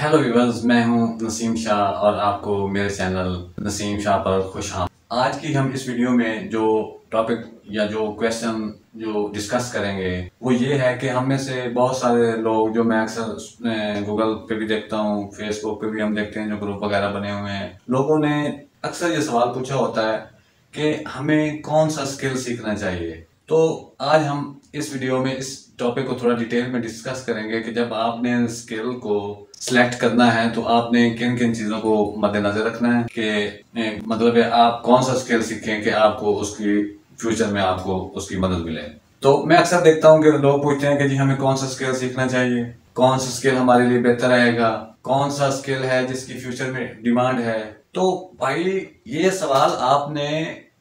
Hello viewers, मैं हूं नसीम शाह और आपको मेरे चैनल नसीम शाह पर खुश आमदीद। आज की हम इस वीडियो में जो टॉपिक या जो क्वेश्चन जो डिस्कस करेंगे वो ये है कि हम में से बहुत सारे लोग, जो मैं अक्सर गूगल पे भी देखता हूँ, फेसबुक पे भी हम देखते हैं, जो ग्रुप वगैरह बने हुए हैं, लोगों ने अक्सर ये सवाल पूछा होता है कि हमें कौन सा स्किल सीखना चाहिए। तो आज हम इस वीडियो में इस टॉपिक को थोड़ा डिटेल में डिस्कस करेंगे कि जब आपने स्किल को सिलेक्ट करना है तो आपने किन किन चीज़ों को मद्देनजर रखना है कि मतलब है आप कौन सा स्किल सीखें कि आपको उसकी फ्यूचर में आपको उसकी मदद मिले। तो मैं अक्सर देखता हूँ कि लोग पूछते हैं कि जी हमें कौन सा स्किल सीखना चाहिए, कौन सा स्किल हमारे लिए बेहतर रहेगा, कौन सा स्किल है जिसकी फ्यूचर में डिमांड है। तो भाई ये सवाल आपने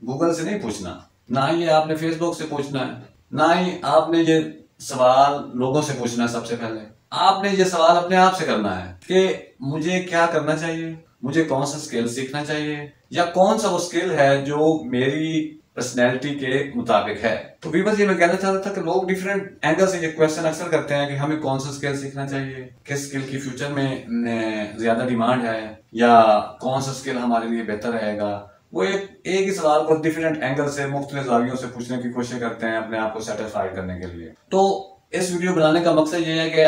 गूगल से नहीं पूछना, ना ही ये आपने फेसबुक से पूछना है, ना ही आपने ये सवाल लोगों से पूछना है। सबसे पहले आपने ये सवाल अपने आप से करना है कि मुझे क्या करना चाहिए, मुझे कौन सा स्किल सीखना चाहिए, या कौन सा वो स्किल है जो मेरी पर्सनैलिटी के मुताबिक है। तो व्यूअर्स, ये मैं कहना चाहता था कि लोग डिफरेंट एंगल से ये क्वेश्चन अक्सर करते हैं कि हमें कौन सा स्किल सीखना चाहिए, किस स्किल की फ्यूचर में ज्यादा डिमांड है, या कौन सा स्किल हमारे लिए बेहतर रहेगा। वो एक ही सवाल को डिफरेंट एंगल से, मुख्तलिफ जावियों से पूछने की कोशिश करते हैं अपने आप को सेटिस्फाई करने के लिए। तो इस वीडियो बनाने का मकसद ये है कि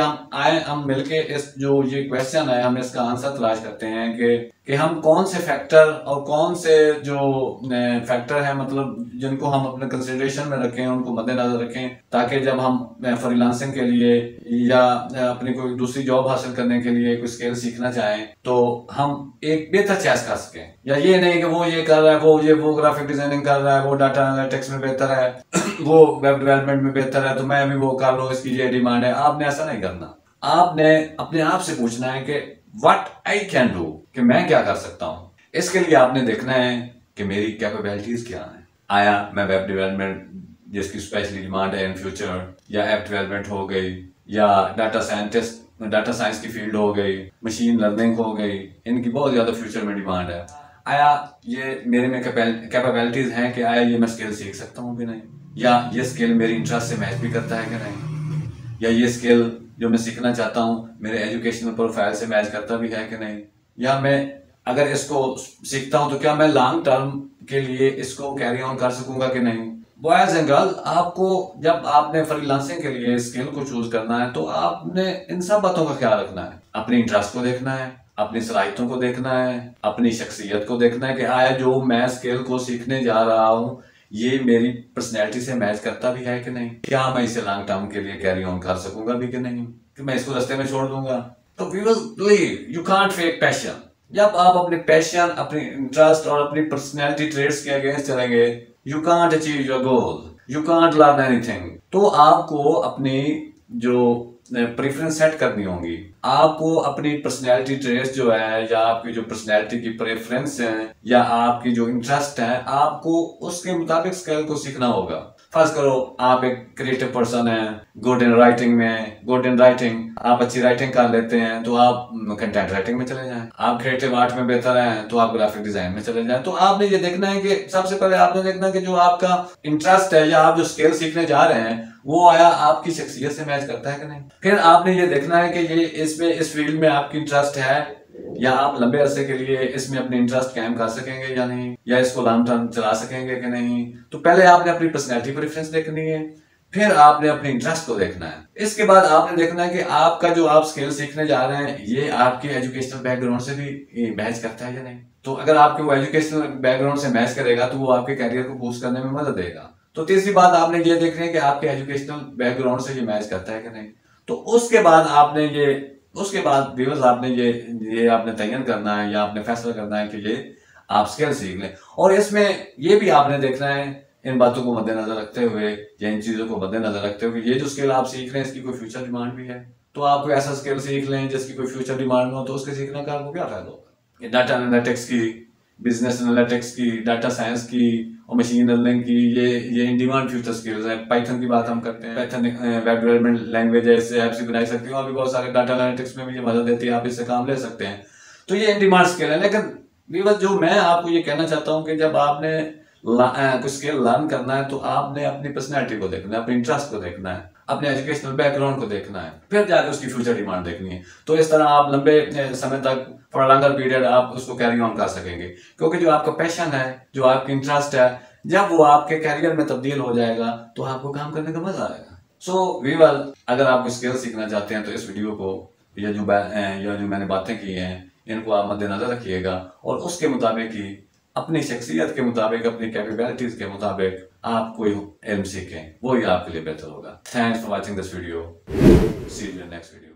हम मिलके इस जो ये क्वेश्चन है, हम इसका आंसर तलाश करते हैं कि हम कौन से फैक्टर और कौन से जो फैक्टर है, मतलब जिनको हम अपने कंसिडरेशन में रखें, उनको मद्देनजर रखें, ताकि जब हम फ्रीलांसिंग के लिए या अपनी कोई दूसरी जॉब हासिल करने के लिए कोई स्किल सीखना चाहें तो हम एक बेहतर चॉइस कर सकें। या ये नहीं कि वो ये कर रहा है, वो ग्राफिक डिजाइनिंग कर रहा है, वो डाटा एनालिटिक्स में बेहतर है, वो वेब डेवलपमेंट में बेहतर है, तो मैं भी वो कर लूँ, इसकी ये डिमांड है। आपने ऐसा नहीं करना। आपने अपने आप से पूछना है कि व्हाट आई कैन डू, कि मैं क्या कर सकता हूँ। इसके लिए आपने देखना है कि मेरी कैपेबिलिटीज क्या है। आया मैं वेब डेवलपमेंट जिसकी स्पेशली डिमांड है इन फ्यूचर, या ऐप डेवलपमेंट हो गई, या डाटा साइंस की फील्ड हो गई, मशीन लर्निंग हो गई, इनकी बहुत ज्यादा फ्यूचर में डिमांड है। आया ये मेरे में कैपेबिलिटीज हैं कि आया ये मैं स्किल सीख सकता हूँ कि नहीं, या ये स्किल मेरी इंटरेस्ट से मैच भी करता है कि नहीं, या ये स्किल जो मैं सीखना चाहता हूँ मेरे एजुकेशनल प्रोफाइल से मैच करता भी है कि नहीं, या मैं अगर इसको सीखता हूँ तो क्या मैं लॉन्ग टर्म के लिए इसको कैरी ऑन कर सकूंगा कि नहीं। बॉयज एंड गर्ल, आपको जब आपने फ्रीलांसिंग के लिए स्किल को चूज करना है तो आपने इन सब बातों का ख्याल रखना है। अपनी इंटरेस्ट को देखना है, अपनी सलाहियतों को देखना है, अपनी शख्सियत को देखना है कि आया जो मैं स्किल को सीखने जा रहा हूँ ये मेरी पर्सनैलिटी से मैच करता भी है कि नहीं, क्या मैं इसे लॉन्ग टर्म के लिए कैरी ऑन कर सकूंगा भी कि नहीं, कि मैं इसको रास्ते में छोड़ दूंगा। तो यू कांट फेक पैशन। जब आप अपने पैशन, अपनी इंटरेस्ट और अपनी पर्सनैलिटी ट्रेड्स के अगेंस्ट चलेंगे, you can't achieve your goal, you can't learn anything. तो आपको अपनी जो प्रेफरेंस सेट करनी होंगी, आपको अपनी पर्सनैलिटी ट्रेस जो है, या आपकी जो पर्सनैलिटी की प्रेफरेंस है, या आपकी जो इंटरेस्ट है, आपको उसके मुताबिक स्किल को सीखना होगा। फर्ज करो आप एक क्रिएटिव पर्सन है, गुड इन राइटिंग, आप अच्छी राइटिंग कर लेते हैं तो आप कंटेंट राइटिंग में चले जाएं। आप क्रिएटिव आर्ट में बेहतर हैं तो आप ग्राफिक डिजाइन में चले जाएं। तो आपने ये देखना है कि सबसे पहले आपने देखना है कि जो आपका इंटरेस्ट है, या आप जो स्किल सीखने जा रहे हैं, वो आया आपकी शख्सियत से मैच करता है कि नहीं। फिर आपने ये देखना है कि ये इस फील्ड में आपकी इंटरेस्ट है, या आप लंबे अरसे के लिए इसमें अपने इंटरेस्ट कायम कर सकेंगे या नहीं, या इसको लॉन्ग टर्म चला सकेंगे कि नहीं। तो पहले आपने अपनी पर्सनैलिटी प्रेफरेंस देखनी है, फिर आपने अपने इंटरेस्ट को देखना है। इसके बाद आपने देखना है कि आपका जो आप स्किल सीखने जा रहे हैं ये आपके एजुकेशनल बैकग्राउंड से भी मैच करता है या नहीं। तो अगर आपके वो एजुकेशनल बैकग्राउंड से मैच करेगा तो वो आपके कैरियर को बूस्ट करने में मदद देगा। तो तीसरी बात आपने ये देखनी है कि आपके एजुकेशनल बैकग्राउंड से ये मैच करता है कि नहीं। तो उसके बाद व्यूअर्स आपने ये आपने तयन करना है, या आपने फैसला करना है कि ये आप स्किल सीख लें। और इसमें ये भी आपने देखना है, इन बातों को मद्देनजर रखते हुए, या इन चीजों को मद्देनजर रखते हुए, ये जो स्किल आप सीख रहे हैं इसकी कोई फ्यूचर डिमांड भी है। तो आप कोई ऐसा स्किल सीख लें जिसकी कोई फ्यूचर डिमांड हो, तो उसके सीखने का आपको क्या फायदा होगा। डाटा एनालिटिक्स की, बिजनेस एनालिटिक्स की, डाटा साइंस की और मशीन लर्निंग की, ये इन डिमांड फ्यूचर स्किल्स हैं। पाइथन की बात हम करते हैं, पाइथन वेब डेवलपमेंट लैंग्वेज है, इससे ऐप्स बनाई सकती हो। अभी बहुत सारे डाटा एनालिटिक्स में भी ये मदद देती है, आप इससे काम ले सकते हैं। तो ये इन डिमांड स्किल है। लेकिन व्यूअर्स, जो मैं आपको ये कहना चाहता हूँ कि जब आपने कुछ स्किल लर्न करना है तो आपने अपनी पर्सनैलिटी को देखना है, अपने इंटरेस्ट को देखना है। अपने एजुकेशनल बैकग्राउंड को देखना है, फिर जाकर उसकी फ्यूचर डिमांड देखनी है। तो इस तरह आप लंबे समय तक फॉर लॉन्गर पीरियड आप उसको कैरी ऑन कर सकेंगे, क्योंकि जो आपका पैशन है, जो आपकी इंटरेस्ट है, जब वो आपके कैरियर में तब्दील हो जाएगा तो आपको काम करने का मजा आएगा। सो वीवर, अगर आप स्किल सीखना चाहते हैं तो इस वीडियो को या जो मैंने बातें की हैं इनको आप मद्देनजर रखिएगा और उसके मुताबिक ही अपनी शख्सियत के मुताबिक, अपनी कैपेबिलिटीज के मुताबिक आप कोई इल्म सीखें, वो ही आपके लिए बेहतर होगा। Thanks for watching this video, see you in next video.